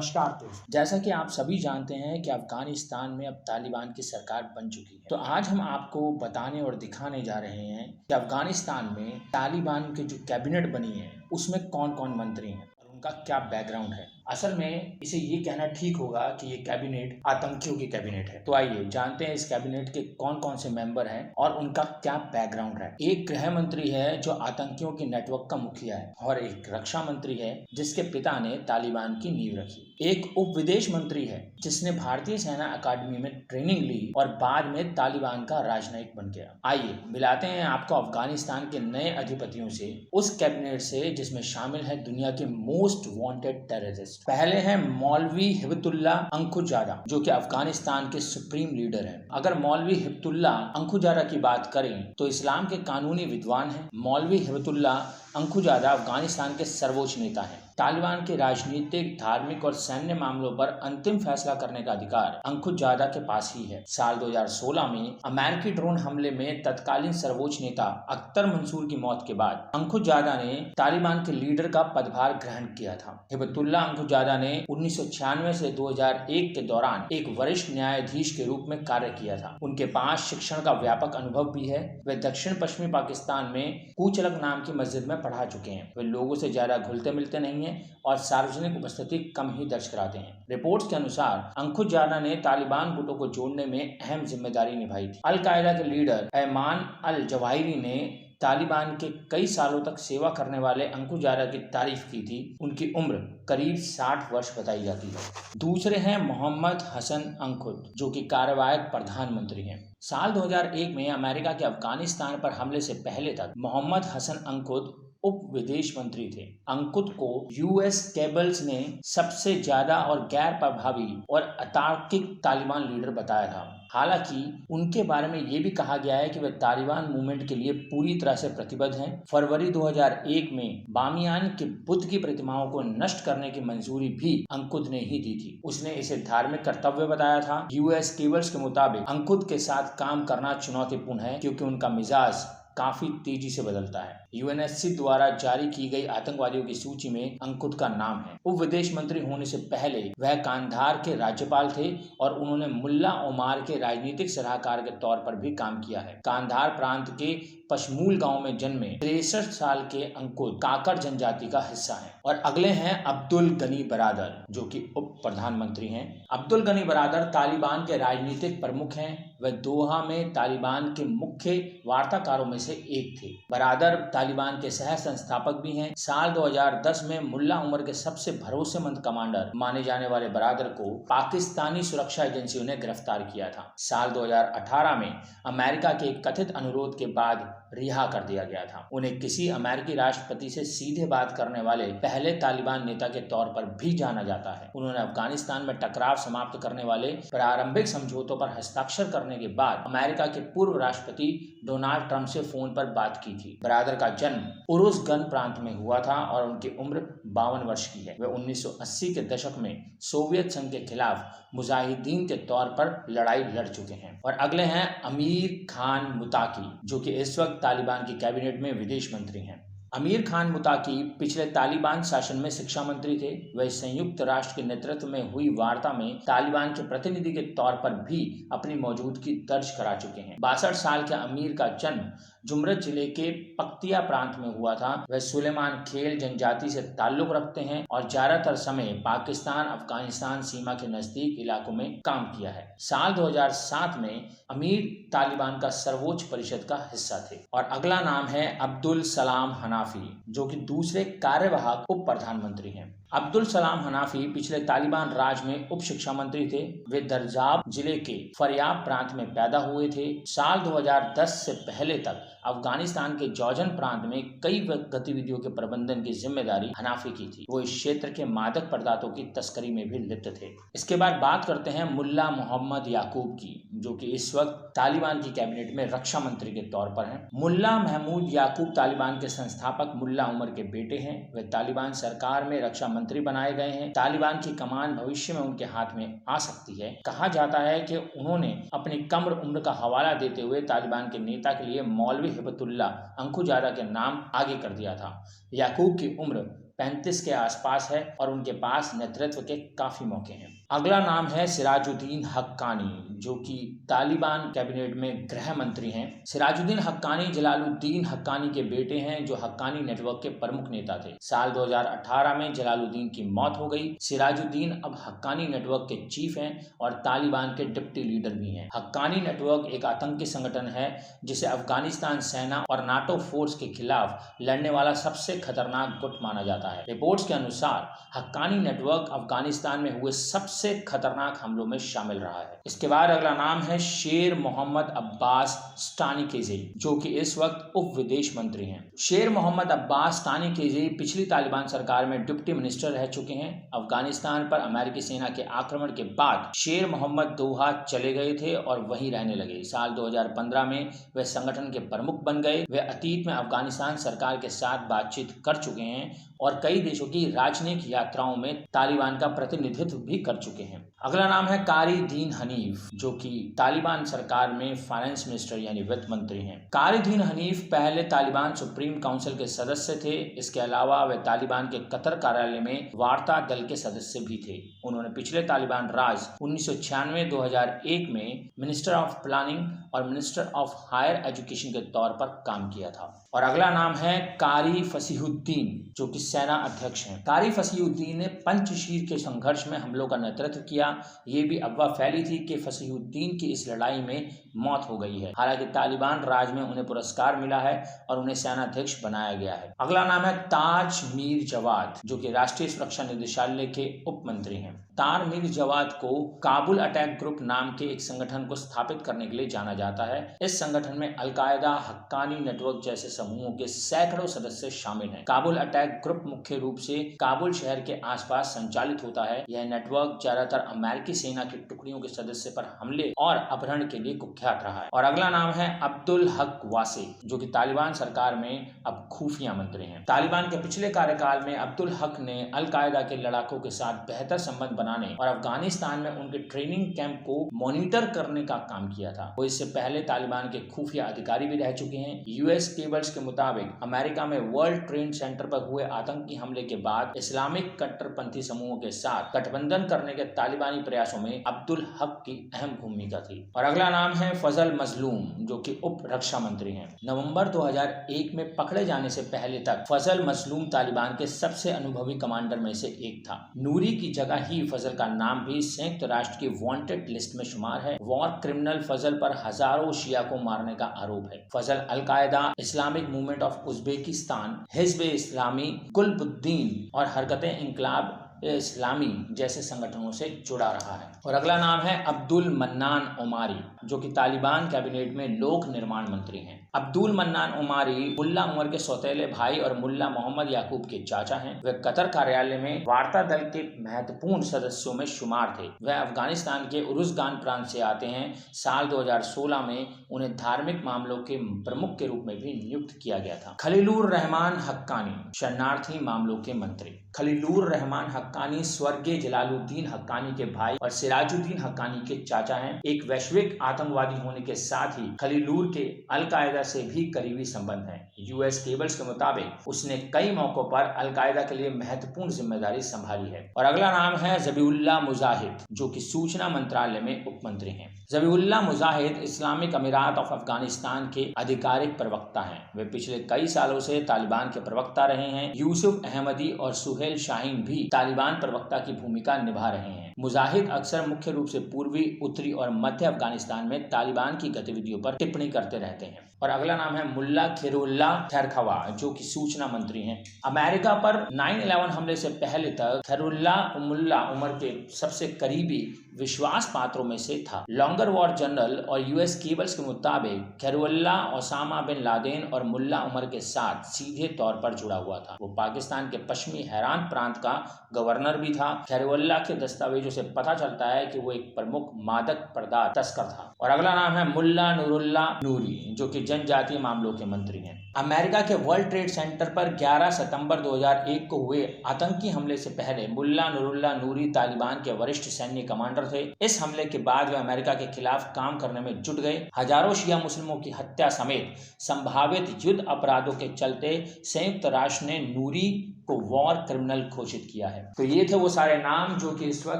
नमस्कार दोस्तों। जैसा कि आप सभी जानते हैं कि अफगानिस्तान में अब तालिबान की सरकार बन चुकी है, तो आज हम आपको बताने और दिखाने जा रहे हैं कि अफगानिस्तान में तालिबान की जो कैबिनेट बनी है उसमें कौन कौन मंत्री हैं और उनका क्या बैकग्राउंड है। असल में इसे ये कहना ठीक होगा कि ये कैबिनेट आतंकियों की कैबिनेट है। तो आइए जानते हैं इस कैबिनेट के कौन कौन से मेंबर हैं और उनका क्या बैकग्राउंड है। एक गृह मंत्री है जो आतंकियों के नेटवर्क का मुखिया है, और एक रक्षा मंत्री है जिसके पिता ने तालिबान की नींव रखी। एक उप विदेश मंत्री है जिसने भारतीय सेना अकादमी में ट्रेनिंग ली और बाद में तालिबान का राजनयिक बन गया। आइए मिलाते हैं आपको अफगानिस्तान के नए अधिपतियों से, उस कैबिनेट से जिसमें शामिल है दुनिया के मोस्ट वांटेड टेररिस्ट। पहले है मौलवी हिबतुल्ला अंखुजादा, जो कि अफगानिस्तान के सुप्रीम लीडर हैं। अगर मौलवी हिबतुल्ला अंखुजादा की बात करें तो इस्लाम के कानूनी विद्वान हैं। मौलवी हिबतुल्ला अंखुजादा अफगानिस्तान के सर्वोच्च नेता हैं। तालिबान के राजनीतिक, धार्मिक और सैन्य मामलों पर अंतिम फैसला करने का अधिकार अंखुजादा के पास ही है। साल 2016 में अमेरिकी ड्रोन हमले में तत्कालीन सर्वोच्च नेता अख्तर मंसूर की मौत के बाद अंखुजादा ने तालिबान के लीडर का पदभार ग्रहण किया था। हिबतुल्ला अंखुजादा ने 1996 से 2001 के दौरान एक वरिष्ठ न्यायाधीश के रूप में कार्य किया था। उनके पास शिक्षण का व्यापक अनुभव भी है। वे दक्षिण पश्चिमी पाकिस्तान में कूचलक नाम की मस्जिद में पढ़ा चुके हैं। वे लोगों से ज्यादा घुलते मिलते नहीं हैं और सार्वजनिक उपस्थिति कम ही दर्ज कराते हैं। रिपोर्ट्स के अनुसार अंखुजादा ने तालिबान गुटों को जोड़ने में अहम जिम्मेदारी निभाई थी। अल कायदा के लीडर ऐमान अल जवाहिरी ने तालिबान के कई सालों तक सेवा करने वाले अंखुजादा की तारीफ की थी। उनकी उम्र करीब 60 वर्ष बताई जाती है। दूसरे हैं मोहम्मद हसन अंखुद, जो कि कार्यवाहक प्रधानमंत्री हैं। साल 2001 में अमेरिका के अफगानिस्तान पर हमले से पहले तक मोहम्मद हसन अंखुद उप विदेश मंत्री थे। अंकुत को यूएस केबल्स ने सबसे ज्यादा और गैर प्रभावी और अतार्किक तालिबान लीडर बताया था। हालांकि उनके बारे में ये भी कहा गया है कि वे तालिबान मूवमेंट के लिए पूरी तरह से प्रतिबद्ध हैं। फरवरी 2001 में बामियान के बुद्ध की प्रतिमाओं को नष्ट करने की मंजूरी भी अंकुत ने ही दी थी। उसने इसे धार्मिक कर्तव्य बताया था। यूएस केबल्स के मुताबिक अंकुत के साथ काम करना चुनौतीपूर्ण है क्योंकि उनका मिजाज काफी तेजी से बदलता है। यूएनएससी द्वारा जारी की गई आतंकवादियों की सूची में अंकुत का नाम है। उप विदेश मंत्री होने से पहले वह कांधार के राज्यपाल थे और उन्होंने मुल्ला ओमार के राजनीतिक सलाहकार के तौर पर भी काम किया है। कांधार प्रांत के पशमूल गांव में जन्मे 63 साल के अंकुत काकड़ जनजाति का हिस्सा है। और अगले हैं अब्दुल गनी बरादर, जो कि उप प्रधानमंत्री हैं। अब्दुल गनी बरादर तालिबान के राजनीतिक प्रमुख हैं। वह दोहा में तालिबान के मुख्य वार्ताकारों में से एक थे। बरादर तालिबान के सह संस्थापक भी हैं। साल 2010 में मुल्ला उमर के सबसे भरोसेमंद कमांडर माने जाने वाले बरादर को पाकिस्तानी सुरक्षा एजेंसियों ने गिरफ्तार किया था। साल 2018 में अमेरिका के कथित अनुरोध के बाद रिहा कर दिया गया था। उन्हें किसी अमेरिकी राष्ट्रपति से सीधे बात करने वाले पहले तालिबान नेता के तौर पर भी जाना जाता है। उन्होंने अफगानिस्तान में टकराव समाप्त करने वाले प्रारंभिक समझौतों पर हस्ताक्षर करने के बाद अमेरिका के पूर्व राष्ट्रपति डोनाल्ड ट्रंप से फोन पर बात की थी। बरादर का जन्म उरुज़गन प्रांत में हुआ था और उनकी उम्र 52 वर्ष की है। वे 1980 के दशक में सोवियत संघ के खिलाफ मुजाहिदीन के तौर पर लड़ाई लड़ चुके हैं। और अगले हैं अमीर खान मुताकी, जो कि इस वक्त तालिबान की कैबिनेट में विदेश मंत्री हैं। अमीर खान मुताकी पिछले तालिबान शासन में शिक्षा मंत्री थे। वह संयुक्त राष्ट्र के नेतृत्व में हुई वार्ता में तालिबान के प्रतिनिधि के तौर पर भी अपनी मौजूदगी दर्ज करा चुके हैं। 62 साल के अमीर का जन्म जुमरत जिले के पक्तिया प्रांत में हुआ था। वह सुलेमान खेल जनजाति से ताल्लुक रखते हैं और ज्यादातर समय पाकिस्तान अफगानिस्तान सीमा के नजदीक इलाकों में काम किया है। साल 2007 में अमीर तालिबान का सर्वोच्च परिषद का हिस्सा थे। और अगला नाम है अब्दुल सलाम हनाफी, जो कि दूसरे कार्यवाहक उप प्रधानमंत्री हैं। अब्दुल सलाम हनाफी पिछले तालिबान राज में उप शिक्षा मंत्री थे। वे दरजाब जिले के फरियाब प्रांत में पैदा हुए थे। साल 2010 से पहले तक अफगानिस्तान के जौजन प्रांत में कई गतिविधियों के प्रबंधन की जिम्मेदारी हनाफी की थी। वो इस क्षेत्र के मादक पदार्थों की तस्करी में भी लिप्त थे। इसके बाद बात करते हैं मुल्ला मोहम्मद याकूब की, जो कि इस वक्त तालिबान की कैबिनेट में रक्षा मंत्री के तौर पर हैं। मुल्ला महमूद याकूब तालिबान के संस्थापक मुल्ला उमर के बेटे हैं। वे तालिबान सरकार में रक्षा मंत्री बनाए गए हैं। तालिबान की कमान भविष्य में उनके हाथ में आ सकती है। कहा जाता है कि उन्होंने अपनी कम उम्र का हवाला देते हुए तालिबान के नेता के लिए मौलवी हिबतुल्ला अंखुजादा के नाम आगे कर दिया था। याकूब की उम्र 35 के आसपास है और उनके पास नेतृत्व के काफी मौके हैं। अगला नाम है सिराजुद्दीन हक्कानी, जो कि तालिबान कैबिनेट में गृह मंत्री हैं। सिराजुद्दीन हक्कानी जलालुद्दीन हक्कानी के बेटे हैं, जो हक्कानी नेटवर्क के प्रमुख नेता थे। साल 2018 में जलालुद्दीन की मौत हो गई। सिराजुद्दीन अब हक्कानी नेटवर्क के चीफ हैं और तालिबान के डिप्टी लीडर भी हैं। हक्कानी नेटवर्क एक आतंकी संगठन है जिसे अफगानिस्तान सेना और नाटो फोर्स के खिलाफ लड़ने वाला सबसे खतरनाक गुट माना जाता है। रिपोर्ट्स के अनुसार हक्कानी नेटवर्क अफगानिस्तान में हुए सबसे खतरनाक हमलों में शामिल रहा है। इसके बाद अगला नाम है शेर मोहम्मद अब्बास स्टानिकेज़ई, जो कि इस वक्त उप विदेश मंत्री हैं। शेर मोहम्मद अब्बास स्टानिकेज़ई पिछली तालिबान सरकार में डिप्टी मिनिस्टर रह चुके हैं। अफगानिस्तान पर अमेरिकी सेना के आक्रमण के बाद शेर मोहम्मद दोहा चले गए थे और वहीं रहने लगे। साल 2015 में वे संगठन के प्रमुख बन गए। वे अतीत में अफगानिस्तान सरकार के साथ बातचीत कर चुके हैं और कई देशों की राजनयिक यात्राओं में तालिबान का प्रतिनिधित्व भी कर चुके हैं। अगला नाम है कारी दीन हनीफ, जो कि तालिबान सरकार में फाइनेंस मिनिस्टर यानी वित्त मंत्री हैं। कारी दीन हनीफ पहले तालिबान सुप्रीम काउंसिल के सदस्य थे। इसके अलावा वे तालिबान के कतर कार्यालय में वार्ता दल के सदस्य भी थे। उन्होंने पिछले तालिबान राज 1996-2001 में मिनिस्टर ऑफ प्लानिंग और मिनिस्टर ऑफ हायर एजुकेशन के तौर पर काम किया था। और अगला नाम है कारी फसीहुद्दीन, जो कि सेना अध्यक्ष हैं। कारी फसीहुद्दीन ने पंचशीर के संघर्ष में हमलों का नेतृत्व किया। ये भी अफवाह फैली थी कि फसीहुद्दीन की इस लड़ाई में मौत हो गई है। हालांकि तालिबान राज में उन्हें पुरस्कार मिला है और उन्हें सेनाध्यक्ष बनाया गया है। अगला नाम है ताज मीर जवाद, जो कि राष्ट्रीय सुरक्षा निदेशालय के उप मंत्री हैं। तार मीर जवाद को काबुल अटैक ग्रुप नाम के एक संगठन को स्थापित करने के लिए जाना जाता है। इस संगठन में अलकायदा, हक्कानी नेटवर्क जैसे समूहों के सैकड़ों सदस्य शामिल हैं। काबुल अटैक ग्रुप मुख्य रूप से काबुल शहर के आसपास संचालित होता है। यह नेटवर्क ज्यादातर अमेरिकी सेना की टुकड़ियों के सदस्य पर हमले और अपहरण के लिए कुख्यात रहा है। और अगला नाम है अब्दुल हक वासी, जो कि तालिबान सरकार में अब खुफिया मंत्री हैं। तालिबान के पिछले कार्यकाल में अब्दुल हक ने अलकायदा के लड़ाकों के साथ बेहतर संबंध बनाने और अफगानिस्तान में उनके ट्रेनिंग कैंप को मॉनिटर करने का काम किया था। वो इससे पहले तालिबान के खुफिया अधिकारी भी रह चुके हैं। यूएस केबल्स के मुताबिक अमेरिका में वर्ल्ड ट्रेड सेंटर पर हुए आतंकी हमले के बाद इस्लामिक कट्टरपंथी समूहों के साथ गठबंधन करने के तालिबानी प्रयासों में अब्दुल हक की अहम भूमिका थी। और अगला नाम है फजल मजलूम, जो कि उप रक्षा मंत्री हैं। नवंबर 2001 में पकड़े जाने से पहले तक फजल मजलूम तालिबान के सबसे अनुभवी कमांडर में से एक था। नूरी की जगह ही फजल का नाम भी संयुक्त राष्ट्र की वांटेड लिस्ट में शुमार है। वॉर क्रिमिनल फजल पर हजारों शिया को मारने का आरोप है। Fazal al Qaeda, Islamic Movement of Uzbekistan, Hizb Islami, Gulbuddin और हरकते इंकलाब इस्लामी जैसे संगठनों से जुड़ा रहा है। और अगला नाम है अब्दुल मन्नान ओमारी, जो कि तालिबान कैबिनेट में लोक निर्माण मंत्री हैं। अब्दुल मन्नान ओमारी मुल्ला उमर के सौतेले भाई और मुल्ला मोहम्मद याकूब के चाचा हैं। वे कतर कार्यालय में वार्ता दल के महत्वपूर्ण सदस्यों में शुमार थे। वह अफगानिस्तान के उरुज़गान प्रांत से आते हैं। साल 2016 में उन्हें धार्मिक मामलों के प्रमुख के रूप में भी नियुक्त किया गया था। खलीलुर रहमान हक्कानी, शरणार्थी मामलों के मंत्री। खलीलुर रहमान हक्कानी स्वर्गीय जलालुद्दीन हक्कानी के भाई और सिराजुद्दीन हक्कानी के चाचा हैं। एक वैश्विक आतंकवादी होने के साथ ही खलीलुर के अलकायदा से भी करीबी संबंध हैं। यूएस केबल्स के मुताबिक उसने कई मौकों पर अलकायदा के लिए महत्वपूर्ण जिम्मेदारी संभाली है। और अगला नाम है ज़बीउल्लाह मुजाहिद, जो कि सूचना मंत्रालय में उप मंत्री हैं। ज़बीउल्लाह मुजाहिद इस्लामिक अमीरात ऑफ अफगानिस्तान के आधिकारिक प्रवक्ता हैं। वे पिछले कई सालों से तालिबान के प्रवक्ता रहे हैं। यूसुफ अहमदी और सुहेल शाहीन भी तालिबान प्रवक्ता की भूमिका निभा रहे हैं। मुजाहिद अक्सर मुख्य रूप से पूर्वी, उत्तरी और मध्य अफगानिस्तान में तालिबान की गतिविधियों पर टिप्पणी करते रहते हैं। और अगला नाम है मुल्ला खैरुल्लाह खैरखवा, जो कि सूचना मंत्री हैं। अमेरिका पर 9/11 हमले से पहले तक खैरुल्लाह मुल्ला उमर के सबसे करीबी विश्वास पात्रों में से था। लॉन्गर वॉर जनरल और यूएस केबल्स के मुताबिक खैरुल्लाह ओसामा बिन लादेन और मुल्ला उमर के साथ सीधे तौर पर जुड़ा हुआ था। वो पाकिस्तान के पश्चिमी हैरान प्रांत का गवर्नर भी था। खैरुल्लाह के दस्तावेजों से पता चलता है कि वो एक प्रमुख मादक पदार्थ तस्कर था। और अगला नाम है मुल्ला नूरुल्लाह नूरी, जो कि जनजातीय मामलों के मंत्री हैं। अमेरिका के वर्ल्ड ट्रेड सेंटर पर 11 सितंबर 2001 को हुए आतंकी हमले से पहले मुल्ला नूरुल्लाह नूरी तालिबान के वरिष्ठ सैन्य कमांडर थे। इस हमले के बाद वे अमेरिका के खिलाफ काम करने में जुट गए। हजारों शिया मुस्लिमों की हत्या समेत संभावित युद्ध अपराधों के चलते संयुक्त राष्ट्र ने नूरी को वॉर क्रिमिनल घोषित किया है। तो ये थे वो सारे नाम जो कि इस वक्त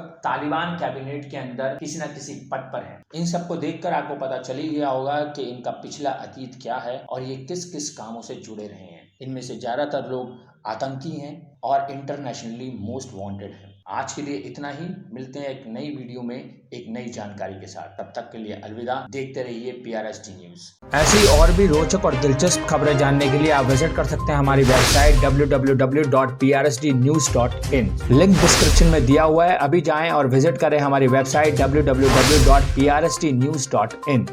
तालिबान कैबिनेट के अंदर किसी न किसी पद पर हैं। इन सबको देखकर आपको पता चल ही गया होगा कि इनका पिछला अतीत क्या है और ये किस किस कामों से जुड़े रहे हैं। इनमें से ज्यादातर लोग आतंकी हैं और इंटरनेशनली मोस्ट वांटेड हैं। आज के लिए इतना ही, मिलते हैं एक नई वीडियो में एक नई जानकारी के साथ। तब तक के लिए अलविदा, देखते रहिए PRSD न्यूज। ऐसी और भी रोचक और दिलचस्प खबरें जानने के लिए आप विजिट कर सकते हैं हमारी वेबसाइट www.prsdnews.in। लिंक डिस्क्रिप्शन में दिया हुआ है, अभी जाएं और विजिट करें हमारी वेबसाइट www.prsdnews.in।